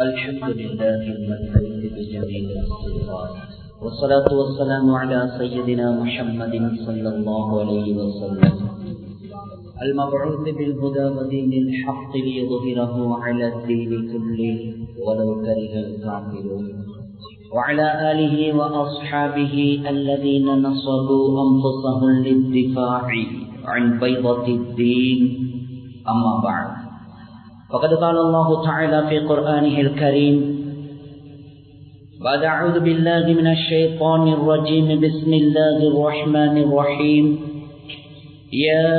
الحمد لله الملك بجميع الصفات والصلاة والسلام على سيدنا محمد صلى الله عليه وسلم المبعوث بالهدى ودين الحق ليظهره على الدين كله ولو كره الكافرون وعلى آله وأصحابه الذين نصبوا أنفسهم للدفاع عن بيضة الدين. أما بعد، فقد قال الله تعالى في قرآنه الكريم: بعد أعوذ بالله من الشيطان الرجيم، بسم الله الرحمن الرحيم. يا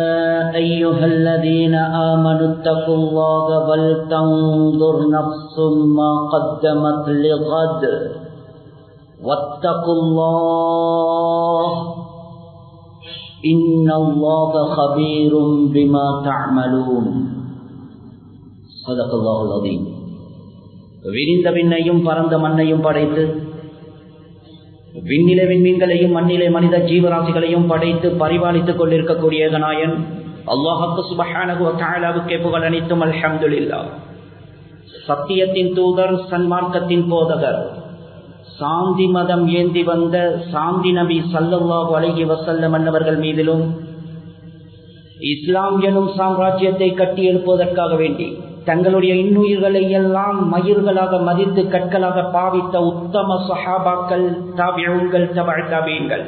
أيها الذين آمنوا اتقوا الله ولتنظر نفس ما قدمت لغد واتقوا الله إن الله خبير بما تعملون. صدق الله العظيم. விரிந்த விண்ணையும் பரந்த மண்ணையும் படைத்து விண்ணிலே விண்மீன்களையும் மண்ணிலே மனித ஜீவராசிகளையும் படைத்து பரிபாலித்துக் கொண்டிருக்கக்கூடிய ஏகநாயன் அல்லாஹ்வுக்கு சுப்ஹானஹு வ தஆலாவுக்கே புகழ் அனைத்தும். அல்ஹம்துலில்லாஹ். சத்தியத்தின் தூதர், சன்மார்க்கத்தின் போதகர், சாந்தி மதம் ஏந்தி வந்த சாந்தி நபி ஸல்லல்லாஹு அலைஹி வஸல்லம் அன்னவர்கள் மீதிலும் இஸ்லாம் எனும் சாம்ராஜ்யத்தை கட்டி எழுப்புவதற்காக வேண்டி தங்களுடைய இன்னுயிர்களை எல்லாம் மயிர்களாக மதித்து கற்களாக பாவித்த உத்தம சஹாபாக்கள், தாபிஊன்கள், தபஅ தாபிஈன்கள்,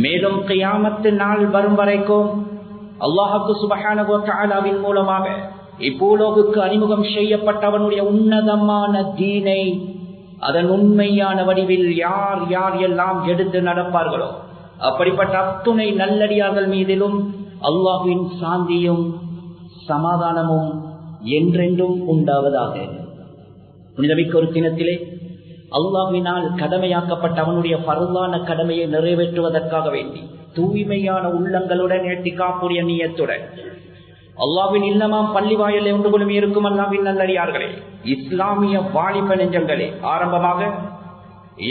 மேலும் கியாமத்து நாள் வரும் வரைக்கும் அல்லாஹ்வுக்கு சுப்ஹானஹு வ தஆலாவின் மூலமாக இப்பூலோகுக்கு அறிமுகம் செய்யப்பட்ட அவனுடைய உன்னதமான தீனை அதன் உண்மையான வடிவில் யார் யார் எல்லாம் எடுத்து நடப்பார்களோ அப்படிப்பட்ட அத்துணை நல்லடியார்கள் மீதிலும் அல்லாஹ்வின் சாந்தியும் சமாதானமும் என்றென்றும் உண்டாவதாக. புனிதமிக்க ஒரு தினத்திலே அல்லாஹ்வினால் கடமையாக்கப்பட்ட அவனுடைய ஃபர்லான கடமையை நிறைவேற்றுவதற்காக வேண்டி தூய்மையான உள்ளங்களுடன் இஅ்திகாஃபுடைய நியத்துடன் அல்லாஹ்வின் இல்லமாம் பள்ளி வாயிலே ஒன்று கொள்ளும் இருக்கும் அல்லாஹ்வின் நல்லடியார்களே, இஸ்லாமிய வாலிப நெஞ்சங்களே, ஆரம்பமாக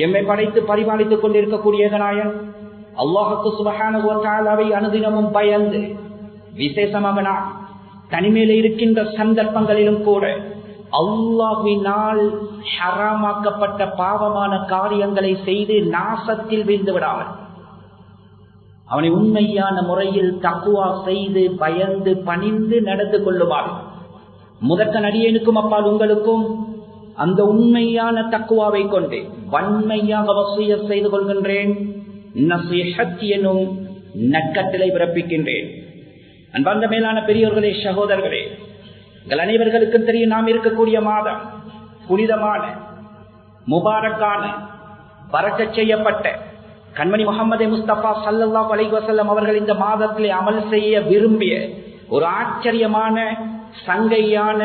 எம்மை படைத்து பரிபாலித்துக் கொண்டிருக்கக்கூடிய நாயன் அல்லாஹ்வுக்கு சுப்ஹானஹு வ தஆலாவை அனுதினமும் பயந்து, விசேஷமாக நாம் தனிமையில இருக்கின்ற சந்தர்ப்பங்களிலும் கூட அல்லாஹ்வினால் ஹராமாக்கப்பட்ட பாவமான காரியங்களை செய்து நாசத்தில் வீழ்ந்து விடாமல் அவனை உண்மையான முறையில் தக்வா செய்து பயந்து பணிந்து நடந்து கொள்ளுமாறு முதற்க நடிகனுக்கும் அப்பால் உங்களுக்கும் அந்த உண்மையான தக்வாவை கொண்டு வன்மையாக வசியத் செய்து கொள்கின்றேன். நஸீஹத் எனும் நற்கட்டளை பிறப்பிக்கின்றேன். அன்பார்ந்த மேலான பெரியோர்களே, சகோதரர்களே, எங்கள் அனைவர்களுக்கும் தெரியும், நாம் இருக்கக்கூடிய மாதம் புனிதமான, முபாரக்கான, பரக்கத் செய்யப்பட்ட கண்மணி முஹம்மது முஸ்தபா ஸல்லல்லாஹு அலைஹி வஸல்லம் அவர்கள் இந்த மாதத்திலே அமல் செய்ய விரும்பிய ஒரு ஆச்சரியமான சங்கையான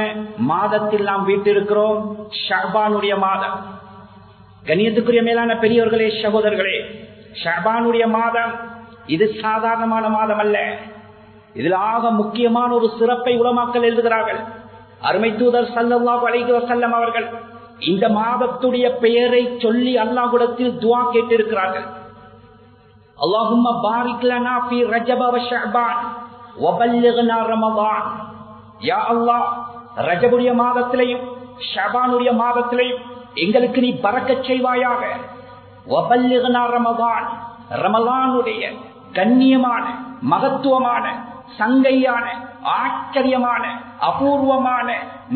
மாதத்தில் நாம் வீட்டிருக்கிறோம். ஷஅபானுடைய மாதம். கண்ணியத்துக்குரிய மேலான பெரியோர்களே, சகோதரர்களே, ஷஅபானுடைய மாதம் இது சாதாரணமான மாதம் அல்ல. இதில் ஆக முக்கியமான ஒரு சிறப்பை உலமாக்கள் எழுதுகிறார்கள். அருமை தூதர் ஸல்லல்லாஹு அலைஹி வஸல்லம் அவர்கள் இந்த மாதத்துடைய பெயரை சொல்லி அல்லாஹ்விடத்தில் துஆ கேட்டிருக்கிறார்கள். அல்லாஹும்ம பாரிக் லனா ஃபீ ரஜப வ ஷஅபான் வ பல்லிக்னா ரமதான். யா அல்லாஹ், ரஜபுடைய மாதத்திலேயும் ஷஅபானுடைய மாதத்திலேயும் எங்களுக்கு நீ பரக்கத் செய்வாயாக. வ பல்லிக்னா ரமதான், ரமலானுடைய கண்ணியமான, மகத்துவமான, சங்கையான, ஆச்சரியமான, அபூர்வமான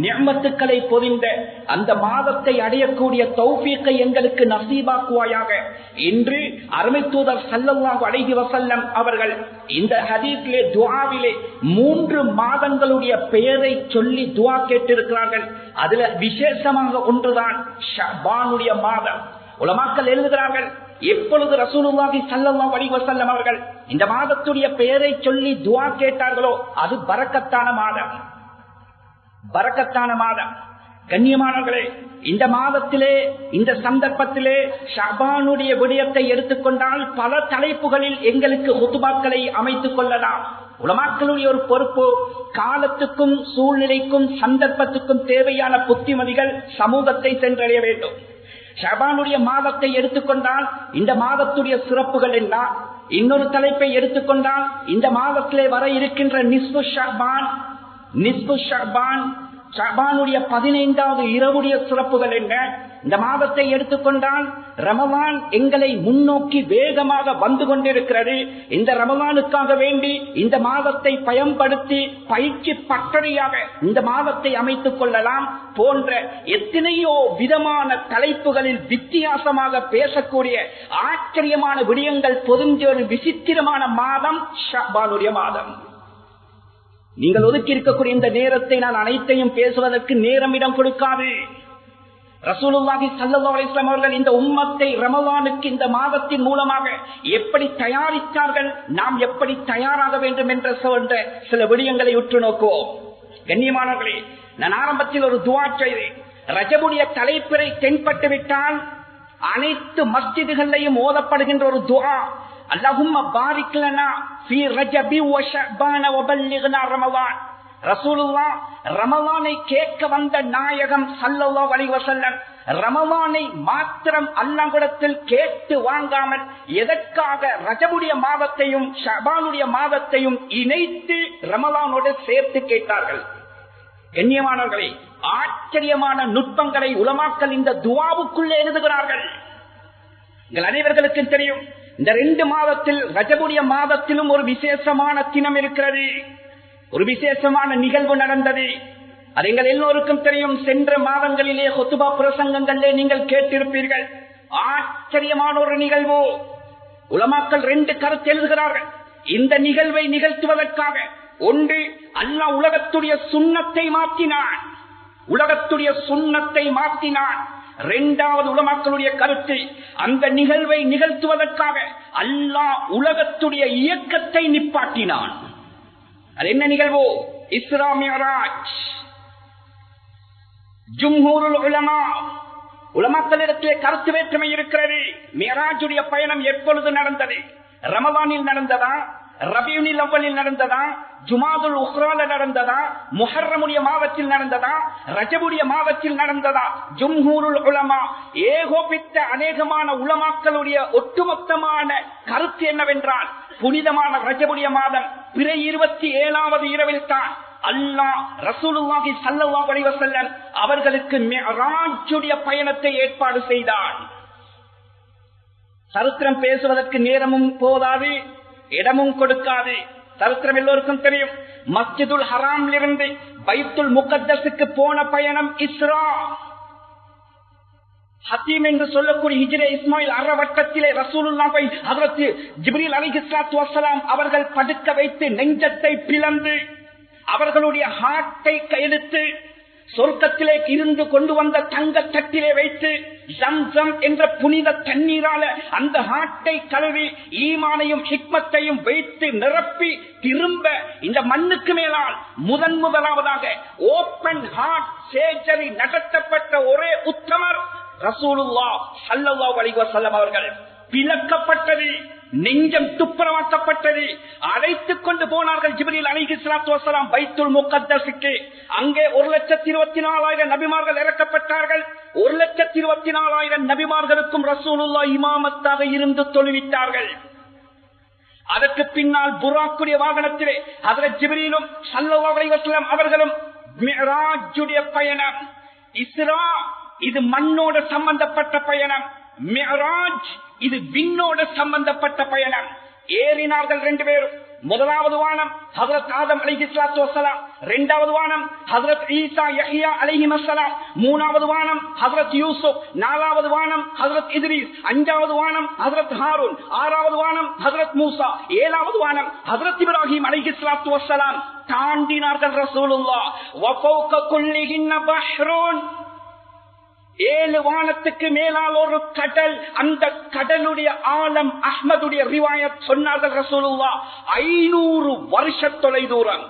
நிஅமத்துக்களை பொதிந்த அந்த மாதத்தை அடையக்கூடிய தௌஃபீக்கை எங்களுக்கு நசீபாக்குவாயாக என்று அருமை தூதர் ஸல்லல்லாஹு அலைஹி வஸல்லம் அவர்கள் இந்த ஹதீஸிலே துஆவிலே 3 மாதங்களுடைய பெயரை சொல்லி துஆ கேட்டிருக்கிறார்கள். அதுல விசேஷமாக ஒன்றுதான் ஷஅபானுடைய மாதம். உலமாக்கள் எழுதுகிறார்கள், எப்பொழுது ரசூலுல்லாஹி ஸல்லல்லாஹு அலைஹி வஸல்லம் அவர்கள் இந்த மாதத்துடைய பெயரை சொல்லி துஆ கேட்டார்களோ அது பரக்கத்தான மாதம். பரக்கத்தான மாதம். கண்ணியமானவர்களே, இந்த மாதத்திலே, இந்த சந்தர்ப்பத்திலே ஷஅபானுடைய விடயத்தை எடுத்துக்கொண்டால் பல தலைப்புகளில் எங்களுக்கு ஹுத்பாக்களை அமைத்துக் கொள்ளலாம். உலமாக்களுடைய ஒரு பொறுப்பு, காலத்துக்கும் சூழ்நிலைக்கும் சந்தர்ப்பத்துக்கும் தேவையான புத்திமதிகள் சமூகத்தை சென்றடைய வேண்டும். ஷஅபானுடைய மாதத்தை எடுத்துக்கொண்டால் இந்த மாதத்துடைய சிறப்புகள் என்ன? இன்னொரு தலைப்பை எடுத்துக்கொண்டால் இந்த மாதத்திலே வர இருக்கின்ற நிஸ்பு ஷஅபான் ஷஅபானுடைய 15வது இரவுடைய சிறப்புகள் என்ன? இந்த மாதத்தை எடுத்துக்கொண்டால் ரமலான் எங்களை முன்னோக்கி வேகமாக வந்து கொண்டிருக்கிறது. இந்த ரமலானுக்காக வேண்டி இந்த மாதத்தை பயன்படுத்தி பயிற்சி பட்டறையாக இந்த மாதத்தை அமைத்துக் கொள்ளலாம் போன்ற எத்தனையோ விதமான தலைப்புகளில் வித்தியாசமாக பேசக்கூடிய ஆச்சரியமான விடயங்கள் பொருந்திய ஒரு விசித்திரமான மாதம் ஷஅபானுடைய மாதம். நீங்கள் ஒதுக்கி இருக்கக்கூடிய இந்த நேரத்தை நான் அனைத்தையும் பேசுவதற்கு நேரம் இடம் கொடுக்காது. ரசூலுல்லாஹி ஸல்லல்லாஹு அலைஹி வஸல்லம் அவர்கள் இந்த உம்மத்தை ரமலானுக்கு இந்த மாதத்தின் மூலமாக எப்படி தயாரித்தார்கள், நாம் எப்படி தயாராக வேண்டும் என்ற சில விடயங்களை உற்று நோக்குவோம். கண்ணியமானவர்களே, நான் ஆரம்பத்தில் ஒரு துஆ செய்தேன். ரஜபுடைய தலைப்பிறை தென்பட்டு விட்டால் அனைத்து மஸ்ஜிதுகளிலும் ஓதப்படுகின்ற ஒரு துஆ, அல்லாஹும்ம பாரிக் லனா ஃபீ ரஜபி வ ஷஅபான வ பல்லிக்னா ரமலான். ரசூலுல்லாஹ் ரமலானை கேட்க வந்த நாயகம் ஸல்லல்லாஹு அலைஹி வஸல்லம் ரமலானை மாத்திரம் அல்லாஹ்விடத்தில் கேட்டு வாங்காமல் எதற்காக ரஜபுடைய மாதத்தையும் ஷஅபானுடைய மாதத்தையும் இணைத்து ரமலானோடு சேர்த்து கேட்டார்கள்? கண்ணியமானவர்களே, ஆச்சரியமான நுட்பங்களை உலமாக்கள் இந்த துஆவுக்குள்ளே எழுதுகிறார்கள். எங்கள் அனைவர்களுக்கும் தெரியும், இந்த 2 மாதத்தில் ரஜபுடைய மாதத்திலும் ஒரு விசேஷமான தினம் இருக்கிறது, ஒரு விசேஷமான நிகழ்வு நடந்தது. அது எங்கள் எல்லோருக்கும் தெரியும். சென்ற மாதங்களிலே ஹுத்பா பிரசங்கங்களிலே நீங்கள் கேட்டிருப்பீர்கள். ஆச்சரியமான ஒரு நிகழ்வு. உலமாக்கள் 2 கருத்து எழுதுகிறார்கள் இந்த நிகழ்வை நிகழ்த்துவதற்காக. ஒன்று, அல்லாஹ் உலகத்துடைய சுன்னத்தை மாற்றினான், உலகத்துடைய சுன்னத்தை மாற்றினான். 2வது உலமாக்களுடைய கருத்து, அந்த நிகழ்வை நிகழ்த்துவதற்காக அல்லாஹ் உலகத்துடைய இயக்கத்தை நிப்பாட்டினான். அது என்ன நிகழ்வு? இஸ்ரா மிஅராஜ். ஜும்ஹூருல் உலமா, உலமாக்களிடத்திலே கருத்து வேற்றுமை இருக்கிறது. மிஅராஜுடைய பயணம் எப்பொழுது நடந்தது? ரமலானில் நடந்ததா, ரபியுல் அவ்வலில் நடந்ததா, ஜுமாதுல் உக்ரால நடந்ததா, முஹர்ரமுடைய மாதத்தில் நடந்ததா, ரஜபுடைய மாதத்தில் நடந்ததா? ஜும்ஹூருல் உலமா, ஏகோபித்த அநேகமான உலமாக்களுடைய ஒட்டுமொத்தமான கருத்து என்னவென்றால், புனிதமான ரஜபுடைய மாதம் பிற 27வது இரவில் தான் அல்லாஹ் ரசூலுல்லாஹி ஸல்லல்லாஹு அலைஹி வஸல்லம் அவர்களுக்கு மிஅராஜுடைய பயணத்தை ஏற்பாடு செய்தான். சரித்திரம் பேசுவதற்கு நேரமும் போதாது, இடமும் கொடுக்காது. சரித்திரம் எல்லோருக்கும் தெரியும். மஸ்ஜிதுல் ஹராமில் இருந்து பைத்துல் முகத்தஸுக்கு போன பயணம் இஸ்ரா. ஹத்தீம் என்று சொல்லக்கூடிய ஹிஜ்ரே இஸ்மாயில் அறவட்டத்திலே ரசூலுல்லாஹை ஹஜ்ரத் ஜிப்ரீல் அலைஹிஸ்ஸலாத்து வஸ்ஸலாம் அவர்கள் படுக்க வைத்து நெஞ்சத்தை பிளந்து அவர்களுடைய ஹார்ட்டை எடுத்து சொர்க்கத்திலே இருந்து கொண்டு வந்த தங்க தட்டிலே வைத்து ஜம்சம் என்ற புனித தண்ணீரால அந்த ஹார்ட்டை கழுவி ஈமானையும் ஹிக்மத்தையும் வைத்து நிரப்பி திரும்ப இந்த மண்ணுக்கு மேலால் முதலாவதாக ஓபன் ஹார்ட் சர்ஜரி நடத்தப்பட்ட ஒரே உத்தமர் ரசூலுல்லாஹ் ஸல்லல்லாஹு அலைஹி வஸல்லம் அவர்கள். பிளக்கப்பட்டது, நெஞ்சம் துப்புரவாக்கப்பட்டது. அழைத்துக் கொண்டு போனார்கள் ஜிப்ரீல் அலைஹிஸ்ஸலாத்து வஸ்ஸலாம் பைத்துல் முகத்தஸுக்கு. அங்கே 1,24,000 நபிமார்கள் இறக்கப்பட்டார்கள். 1,24,000 நபிமார்களுக்கும் ரசூலுல்லாஹ் இமாமத்தாக இருந்து தொழுவித்தார்கள். அதற்கு பின்னால் புராக்குடைய வாகனத்திலே ஹஜ்ரத் ஜிப்ரீலும் ஸல்லல்லாஹு அலைஹி வஸல்லம் அவர்களும் மிஅராஜுடைய பயணம். இஸ்ரா இது மண்ணோடு சம்பந்தப்பட்ட பயணம், மிஅராஜ் இது விண்ணோடு சம்பந்தப்பட்ட பயணம். ஏறினார்கள் 2 பேரும். முதலாவது வானம் ஹஜ்ரத் ஆதம் அலைஹிஸ்ஸலாத்து வஸ்ஸலாம், 2வது வானம் ஹஜ்ரத் ஈசா யஹ்யா அலைஹிஸ்ஸலாம், 3வது வானம் ஹஜ்ரத் யூசுப், 4வது வானம் ஹஜ்ரத் இத்ரீஸ், 5வது வானம் ஹஜ்ரத் ஹாரூன், 6வது வானம் ஹஜ்ரத் மூசா, 7வது வானம் ஹஜ்ரத் இப்ராஹிம் அலைஹிஸ்ஸலாத்து வஸ்ஸலாம். தாண்டினார்கள் ரசூலுல்லாஹ். வ ஃபௌக குல்லிஹின்ன பஹ்ரூன், 7 வானத்துக்கு மேலால் ஒரு கடல். அந்த கடலுடைய ஆழம் அஹ்மதுடைய ரிவாயத் சொன்னார்கள் ரசூலுல்லாஹ் 500 வருஷ தொலைதூரம்,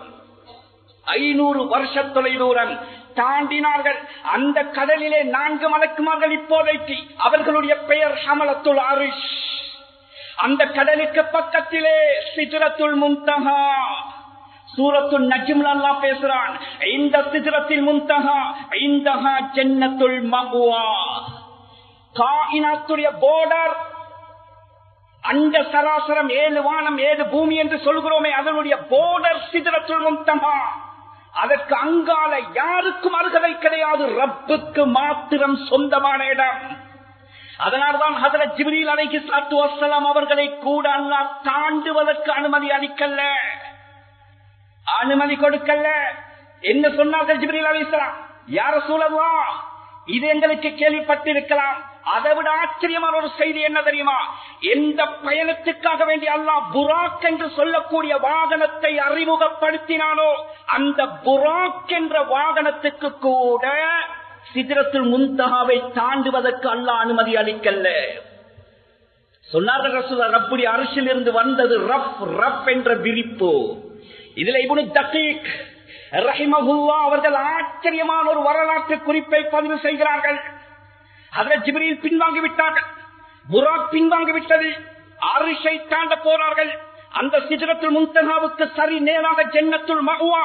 500 வருஷ தொலைதூரம் தாண்டினார்கள். அந்த கடலிலே 4 மலக்குமார்கள் இப்போதைக்கு அவர்களுடைய பெயர் ஹமலத்துல் அரிஷ். அந்த கடலுக்கு பக்கத்திலே சித்ரத்துல் முன்தஹா. சூரத்துல் நஜ்ம்ல அல்லாஹ் பேசுறான், இந்த சித்ரத்துல் முன்தஹா இந்தஹா ஜன்னத்துல் மஅவா. காயினாத்துடைய பார்டர், அந்த சராசரம் 7 வானம் 7 பூமி என்று சொல்கிறோமே, அதனுடைய பார்டர் சித்ரத்துல் முன்தஹா. அதற்கு அங்கால யாருக்கும் அருகதை கிடையாது, ரப்புக்கு மாத்திரம் சொந்தமான இடம். அதனால்தான் ஹஜ்ரத் ஜிப்ரீல் அலைஹிஸ்ஸலாத்து வஸ்ஸலாம் அவர்களை கூட அல்லாஹ் தாண்டுவதற்கு அனுமதி கொடுக்கல. என்ன சொன்னார்கள் ஜிப்ரீல் அலைஹிஸ்ஸலாம்? யா ரசூலல்லாஹ், இது எங்களுக்கு கேள்விப்பட்டிருக்கலாம், அதை விட ஆச்சரியமான ஒரு செய்தி என்ன தெரியுமா? எந்த பயணத்துக்காக வேண்டி அல்லாஹ் புராக் என்று சொல்லக்கூடிய வாகனத்தை அறிமுகப்படுத்தினானோ அந்த புராக் என்ற வாகனத்துக்கு கூட சித்ரத்துல் முன்தஹாவை தாண்டுவதற்கு அல்லாஹ் அனுமதி அளிக்கல்ல. சொன்னார்கள் ரசூலுல்லாஹ், ரப்புடைய அரிசில் இருந்து வந்தது ரஃப் என்ற விரிப்பு. இதுல இப்னு தகீக் ரஹிமஹுல்லாஹ் அவர்கள் ஆச்சரியமான ஒரு வரலாற்று குறிப்பை பதிவு செய்கிறார்கள். ஹஜ்ரத் ஜிப்ரீல் பின்வாங்கி விட்டார்கள், புராக் பின்வாங்கி விட்டது, அரிஷை தாண்ட போறார்கள். அந்த சித்ரத்துல் முன்தஹாவுக்கு சரி நேராக ஜன்னத்துல் மஅவா,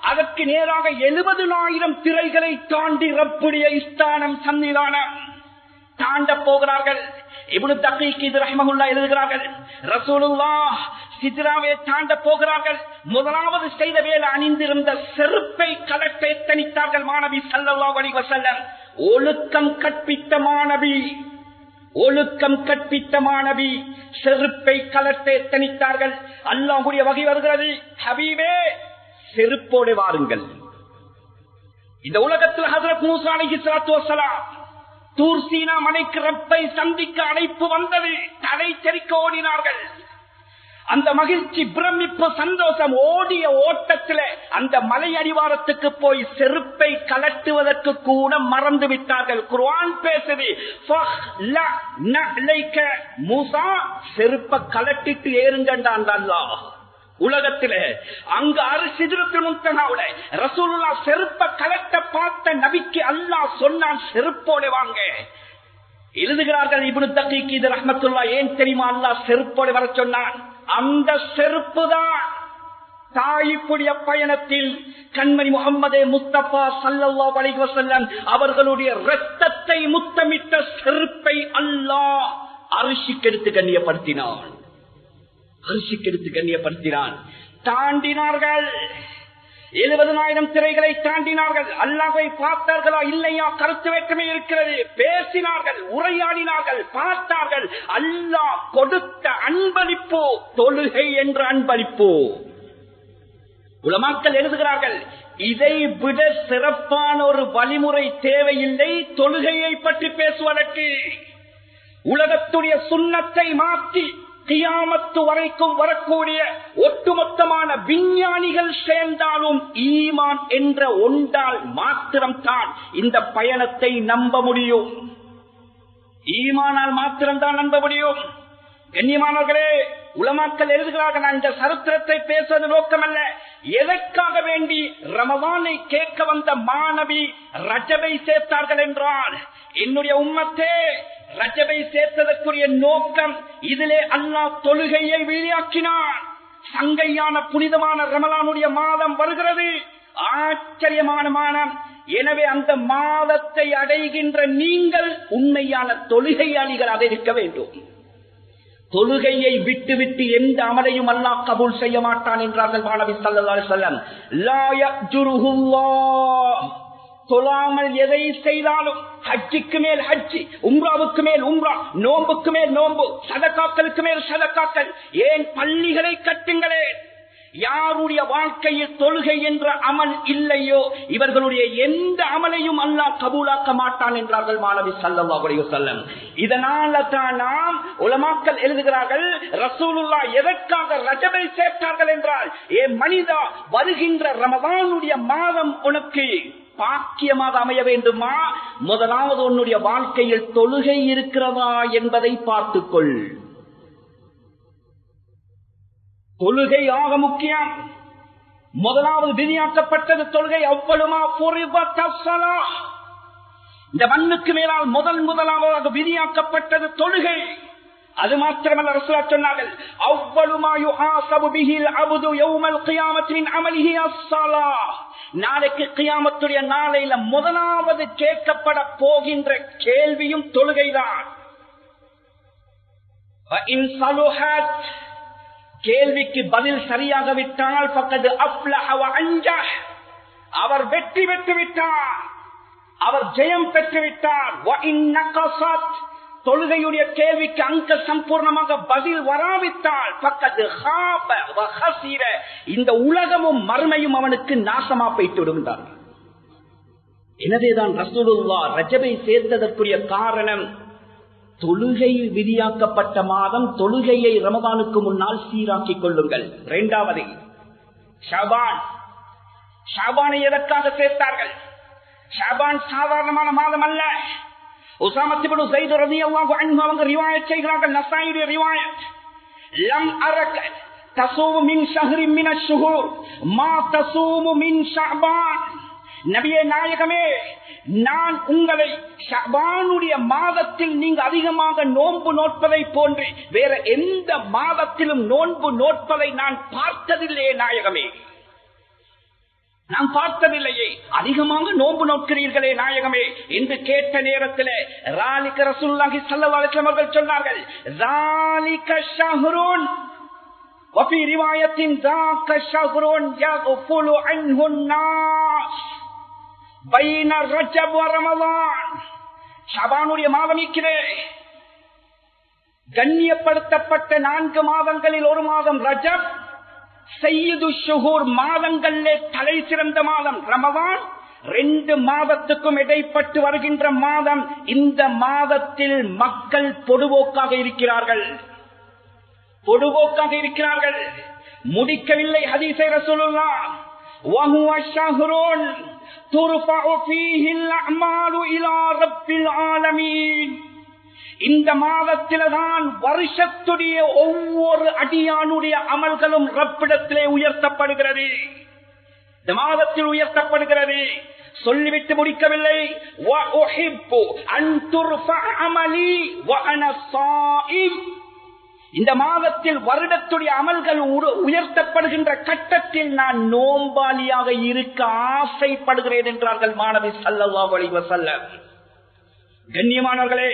அதற்கு நேராக 70,000 திரைகளை தாண்டி ரப்புடைய ஸ்தானம் சன்னிதானம் தாண்ட போகிறார்கள். இப்னு தகீக் இது ரஹிமஹுல்லாஹ் எழுதுகிறார்கள், ரசூலுல்லாஹ் சித்ராவை தாண்ட போகிறார்கள். முதலாவது செய்த வேலை அணிந்திருந்த செருப்பை கலட்ட எத்தனித்தார்கள் மாணவி ஸல்லல்லாஹு அலைஹி வஸல்லம். ஒழுக்கம் கற்பித்த மாணவி செருப்பை கலட்ட எத்தனித்தார்கள். அல்லாஹ்வுடைய வகை வருகிறது, ஹபீபே செருப்போடு வாருங்கள். இந்த உலகத்தில் ஹஜ்ரத் மூஸா அலைஹிஸ்ஸலாத்து வஸ்ஸலாம் தூர் சீனா மலைக்கு ரப்பை சந்திக்க அழைப்பு வந்தது, தலை தெறிக்க ஓடினார்கள். அந்த மகிழ்ச்சி, பிரமிப்பு, சந்தோஷம், ஓடிய ஓட்டத்தில் அந்த மலை அடிவாரத்துக்கு போய் செருப்பை கலட்டுவதற்கு கூட மறந்து விட்டார்கள். குர்ஆன் பேசுது, மூசா செருப்பை கலட்டிட்டு ஏறுங்கண்டான் அல்லாஹ். உலகத்தில அங்க சித்ரத்துல் முன்தஹாவுல ரசூலுல்லாஹ் செருப்பை கலட்ட பார்த்த நபிக்கு அல்லாஹ் சொன்னான், செருப்போட வாங்க. எழுதுகிறார்கள் இப்னு தகீக் இது ரஹ்மத்துல்லாஹ், ஏன் தெரியுமா அல்லாஹ் செருப்போட வர சொன்னான்? அந்த செருப்பு தான் தாயிப்புடைய பயணத்தில் கண்மணி முஹம்மதே முஸ்தபா ஸல்லல்லாஹு அலைஹி வஸல்லம் அவர்களுடைய இரத்தத்தை முத்தமிட்ட செருப்பை அல்லாஹ் அரிசிக்கெடுத்து கண்ணியப்படுத்தினான். தாண்டினார்கள், 70,000 திரைகளை தாண்டினார்கள். அல்லாஹ்வை பார்த்தார்களா இல்லையா? கருத்து வேற்றுமை இருக்கிறது. பேசினார்கள், உரையாடினார்கள், பார்த்தார்கள். அல்லாஹ் கொடுத்த அன்பளிப்பு தொழுகை என்ற அன்பளிப்பு. உலமாக்கள் எழுதுகிறார்கள், இதை விட சிறப்பான ஒரு வழிமுறை தேவையில்லை தொழுகையை பற்றி பேசுவதற்கு. உலகத்துடைய சுன்னத்தை மாற்றி கியாமத்து வரைக்கும் வரக்கூடிய ஒட்டுமொத்தமான விஞ்ஞானிகள் சேர்ந்தாலும் ஈமான் என்ற ஒன்றால் மாத்திரம்தான் இந்த பயணத்தை நம்ப முடியும். ஈமானால் மாத்திரம்தான் நம்ப முடியும். கண்ணியமானவர்களே, உலமாக்கள் எழுதுகிறார்கள், நான் இந்த சரித்திரத்தை பேசுவது நோக்கமல்ல. எதற்காக வேண்டி ரமவானை கேட்க வந்த மாணவி ரஜபை சேர்த்தார்கள் என்றால், என்னுடைய உம்மத்தே, ரஜபை சேர்த்ததற்குரிய நோக்கம் இதிலே அல்லாஹ் தொழுகையை வெளியாக்கினான். சங்கையான புனிதமான ரமலானுடைய மாதம் வருகிறது, ஆச்சரியமான மாதம். எனவே அந்த மாதத்தை அடைகின்ற நீங்கள் உண்மையான தொழுகையாளிகளாக இருக்க வேண்டும். தொழுகையை விட்டு விட்டு எந்த அமலையும் அல்லாஹ் கபூல் செய்ய மாட்டான் என்றார்கள் மாணவி ஸல்லல்லாஹு அலைஹி வஸல்லம். லா யஜ்ருஹுல்லாஹ், தொழாமல் எதை செய்தாலும் ஹஜ்ஜுக்கு மேல் ஹஜ்ஜி, உம்ராவுக்கு மேல் உம்ரா, நோம்புக்கு மேல் நோம்பு, சதகாக்களுக்கு மேல் சதகாக்கள், ஏன் பள்ளிகளை கட்டுங்களே. யாருடைய வாழ்க்கையில் தொழுகை என்ற அமல் இல்லையோ இவர்களுடைய எந்த அமலையும் அல்லாஹ் கபூலாக்க மாட்டான் என்றார்கள் மாணவி ஸல்லல்லாஹு அலைஹி வஸல்லம். இதனால தான் நாம் உலமாக்கள் எழுதுகிறார்கள், ரசூலுல்லாஹ் எதற்காக ரஜபை சேர்த்தார்கள் என்றால், ஏ மனிதா, வருகின்ற ரமதானுடைய மாதம் உனக்கு பாக்கியமாக அமைய வேண்டுமா, முதலாவது உன்னுடைய வாழ்க்கையில் தொழுகை இருக்கிறதா என்பதை பார்த்துக்கொள். தொழுகை ஆக முக்கியம். முதலாவது விதியாக்கப்பட்டது தொழுகை. அவ்வளவுமா இந்த மண்ணுக்கு மேலால் முதலாவதாக விதியாக்கப்பட்டது தொழுகை. அது மாத்திரமல்ல, ரசூலுல்லாஹ் சொன்னார்கள், அவ்வளவுமா யுஹாஸபு பிஹில் அப்து யௌமல் கியாமத்தி மின் அமலிஹி அஸ்ஸலாஹ். நாளைக்கு கியாமத்துடைய நாளையில முதலாவது கேட்கப்பட போகின்ற கேள்வியும் தொழுகைதான். கேள்விக்கு பதில் சரியாக விட்டால் ஃபக்கத் அஃப்லஹ வ அன்ஜஹ், அவர் வெற்றி பெற்று விட்டார், அவர் ஜெயம் பெற்றுவிட்டார். தொழுகையுடைய கேள்விக்கு அங்க சம்பூர்ணமாக பதில் வராவிட்டால் இந்த உலகமும் மறுமையும் அவனுக்கு நாசமா போய்த்து விடுகின்றார். எனவேதான் ரசூலுல்லாஹ் ரஜபை சேர்த்ததற்குரிய காரணம், தொழுகை விதியாக்கப்பட்ட மாதம், தொழுகையை ரமதானுக்கு முன்னால் சீராக்கிக் கொள்ளுங்கள். இரண்டாவது ஷாபான். ஷாபானை எதற்காக சேர்த்தார்கள்? ஷாபான் சாதாரணமான மாதம் அல்ல. உஸாமத் இப்னு ஸைத் ரலியல்லாஹு அன்ஹு அவங்க ரிவாயத் செய்கிறார்கள், நஸாயியுடைய ரிவாயத், லம் அரக தஸூமு மின் ஷஹ்ரின் மின ஷுஹூர் மா தஸூமு மின் ஷஅபான். நபியே நாயகமே, நான் உங்களை ஷஅபானுடைய மாதத்தில் நீங்க அதிகமாக நோன்பு நோட்பதை போன்று வேற எந்த மாதத்திலும் நோன்பு நோட்பதை நான் பார்த்ததில்லையே நாயகமே, நான் பார்த்ததில்லையே, அதிகமாக நோன்பு நோக்கிறீர்களே நாயகமே என்று கேட்ட நேரத்தில் ராலிக ரசூலுல்லாஹி ஸல்லல்லாஹு அலைஹி வஸல்லம் அவர்கள் சொன்னார்கள், ஸாலிக ஷஹ்ருன் வஃபி ரிவாயத்தின் ஸாக ஷஹ்ருன் யக்ஃபுலு அன்ஹு الناس பைன ரஜப் வ ரமலான். ஷஅபானுடைய மாதம் இருக்கிறே, கண்ணியப்படுத்தப்பட்ட 4 மாதங்களில் ஒரு மாதம் ரஜப், சையது ஷுஹூர் மாதங்களிலே தலை சிறந்த மாதம் ரமலான். 2 மாதத்துக்கும் இடைப்பட்டு வருகின்ற மாதம். இந்த மாதத்தில் மக்கள் பொடுபோக்காக இருக்கிறார்கள், பொடுபோக்காக இருக்கிறார்கள். முடிக்கவில்லை ஹதீஸை ரசூலுல்லாஹ், வஹுவ ஷஹ்ருன் துர்ஃபஉ ஃபீஹில் அஅமாலு இலா ரப்பில் ஆலமீன். இந்த மாதத்தில்தான் வருஷத்துடைய ஒவ்வொரு அடியானுடைய அமல்களும் ரப்பிடத்திலே உயர்த்தப்படுகிறது, இந்த மாதத்தில் உயர்த்தப்படுகிறது. சொல்லிவிட்டு முடிக்கவில்லை, இந்த மாதத்தில் வருடத்துடைய அமல்கள் உயர்த்தப்படுகின்ற கட்டத்தில் நான் நோம்பாளியாக இருக்க ஆசைப்படுகிறேன் என்றார்கள் மாணவி ஸல்லல்லாஹு அலைஹி வஸல்லம். கண்ணியமானவர்களே,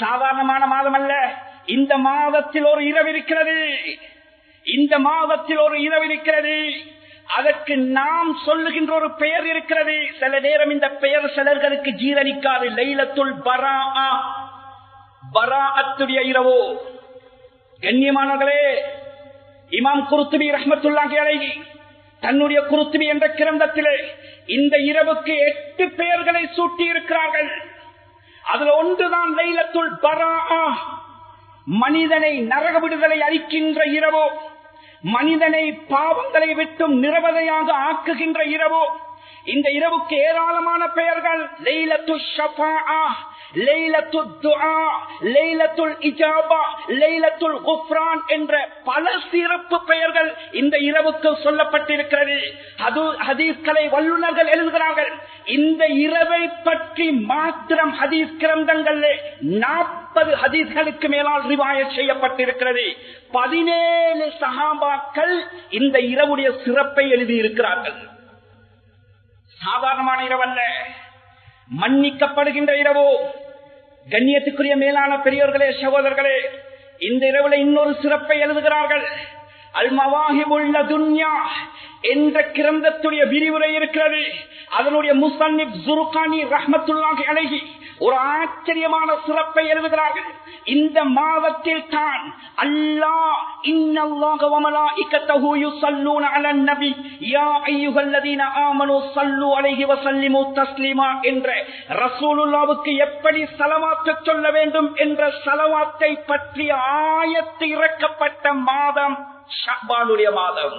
சாதாரணமான மாதம் அல்ல. இந்த மாதத்தில் ஒரு இரவு இருக்கிறது, இந்த மாதத்தில் ஒரு இரவு இருக்கிறது. அதற்கு நாம் சொல்லுகின்ற ஒரு பெயர் இருக்கிறது. சில நேரம் இந்த பெயர் சிலர்களுக்கு ஜீரணிக்காது. லைலத்துல் பராஅ, பராஅத்துடைய இரவு. கண்ணியமானவர்களே, இமாம் குர்துபி ரஹ்மத்துல்லாஹி அலைஹி தன்னுடைய குர்துபி என்ற கிரந்தத்திலே இந்த இரவுக்கு 8 பெயர்களை சூட்டி இருக்கிறார்கள். அதுல ஒன்றுதான் லைலத்துல் பராஅ, மனிதனை நரக விடுதலை அளிக்கின்ற இரவு, மனிதனை பாவங்களை விட்டும் நிரவதையாக ஆக்குகின்ற இரவு. இந்த இரவுக்கு ஏராளமான பெயர்கள். லைலத்துல் ஷஃபாஅ, லைலத்துல் துஆ, லைலத்துல் இஜாபா, லைலத்துல் குஃப்ரான் என்ற பல சிறப்பு பெயர்கள் இந்த இரவுக்கு சொல்லப்பட்டிருக்கிறது. ஹதீஸ்களை வல்லுநர்கள் எழுதுகிறார்கள். இந்த இரவை பற்றி மாத்திரம் ஹதீஸ் கிரந்தங்கள் 40 ஹதீஸ்களுக்கு மேலால் ரிவாயத் செய்யப்பட்டிருக்கிறது. 17 சஹாபாக்கள் இந்த இரவுடைய சிறப்பை எழுதியிருக்கிறார்கள். சாதாரணமான இரவல்ல, மன்னிக்கப்படுகின்ற இரவு. கண்ணியத்துக்குரிய மேலான பெரியோர்களே, சகோதரர்களே, இந்த இரவுல இன்னொரு சிறப்பை எழுதுகிறார்கள். அல் மவாஹிபுல் லதுன்யா என்ற கிரந்தத்துடைய விரிவுரை இருக்கிறது. அதனுடைய முஸன்னிப் ஸுர்கானி ரஹ்மத்துல்லாஹி அலைஹி ஒரு ஆச்சரியமான சிறப்பை எழுதுகிறார்கள். இந்த மாதத்தில் தான் அல்லாஹ் இன்னல்லாஹ வ மலாயிகத்தஹு யுஸல்லூன அலன் நபி யா அய்யுஹல்லதீன ஆமனூ ஸல்லூ அலைஹி வ ஸல்லிமூ தஸ்லீமா என்ற ரசூலுல்லாஹ்வுக்கு எப்படி ஸலவாத் சொல்ல வேண்டும் என்ற ஸலவாத்தை பற்றிய ஆயத்து இறக்கப்பட்ட மாதம் ஷஅபானுடைய மாதம்.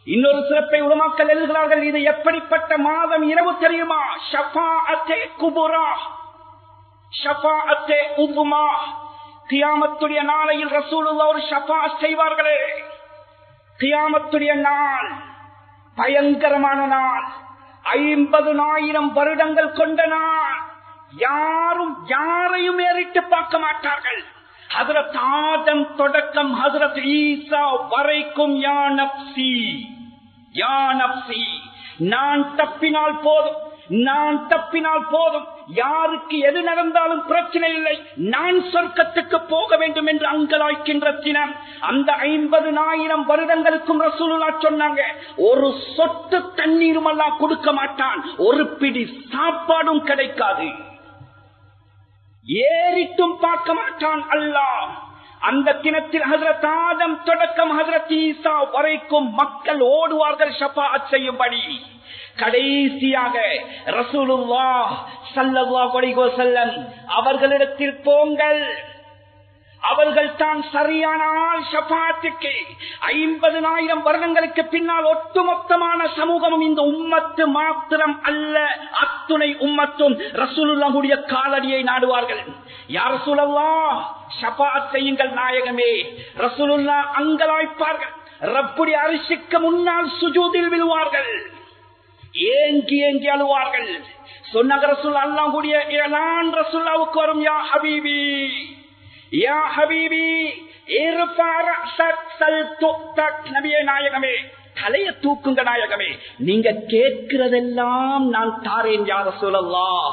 இன்னொரு சிறப்பை உலமாக்கள் எழுதுகிறார்கள். இது எப்படிப்பட்ட மாதம் இரவு தெரியுமா? ஷஃபாஅத்தே குபுரா, ஷஃபாஅத்தே உதுமா. கியாமத்துடைய நாளையில் ரசூலுல்லாஹ் ஒரு ஷஃபாஅத் செய்வார்களே. கியாமத்துடைய நாள் பயங்கரமான நாள், 50,000 வருடங்கள் கொண்ட நாள். யாரும் யாரையும் ஏறிட்டு பார்க்க மாட்டார்கள். ஹஜ்ரத் ஆதம் தொடக்கம் ஹஜ்ரத் ஈசா வரைக்கும் யா நப்சி, யா நப்சி, நான் தப்பினால் போதும், நான் தப்பினால் போதும், யாருக்கு எது நடந்தாலும் பிரச்சனை இல்லை, நான் சொர்க்கத்துக்கு போக வேண்டும் என்று அங்கலாய்க்கின்ற தினம். அந்த 50,000 வருடங்களுக்கும் ரசூலுல்லாஹ் சொன்னாங்க, ஒரு சொட்டு தண்ணீரும் அல்லாஹ் கொடுக்க மாட்டான், ஒரு பிடி சாப்பாடும் கிடைக்காது, ஏறிட்டும் பார்க்க மாட்டான் அல்லாஹ். அந்த தினத்தில் ஹஜ்ரத் ஆதம் தொடக்கம் ஹஜ்ரத் ஈசா வரைக்கும் மக்கள் ஓடுவார்கள் ஷஃபாஅத் செய்யும்படி. கடைசியாக ரசூலுல்லாஹ் ஸல்லல்லாஹு அலைஹி வஸல்லம் அவர்களிடத்தில் போங்கள், அவர்கள் தான் சரியான ஆள் ஷஃபாஅத்துக்கு. 50,000 வருடங்களுக்கு பின்னால் ஒட்டுமொத்தமான சமூகமும் இந்த உம்மத்து மாத்திரம் அல்ல, அத்துணை உம்மத்தும் ரசூலுல்லாஹுடைய காலடியை நாடுவார்கள். யா ரசூலல்லாஹ் ஷஃபாஅத் செய்யுங்கள் நாயகமே. ரசூலுல்லாஹ் அங்கலாய்ப்பார்கள், ரப்புடைய அரிசிக்கு முன்னால் சுஜூதில் விழுவார்கள், ஏங்கி ஏங்கி அழுவார்கள். சொன்னாங்க ரசூலுல்லாஹ், அல்லாஹ்வுடைய இலான் ரசூலுல்லாஹ்வுக்கு வரும், யா ஹபீபி யா ஹபீபி இர்ஃபா ரஅஸக் சல் துக்தக். நபியே நாயகமே, தலையை தூக்குங்க நாயகமே, நீங்க கேட்கிறதெல்லாம் நான் தாரேன் யா ரசூலல்லாஹ்.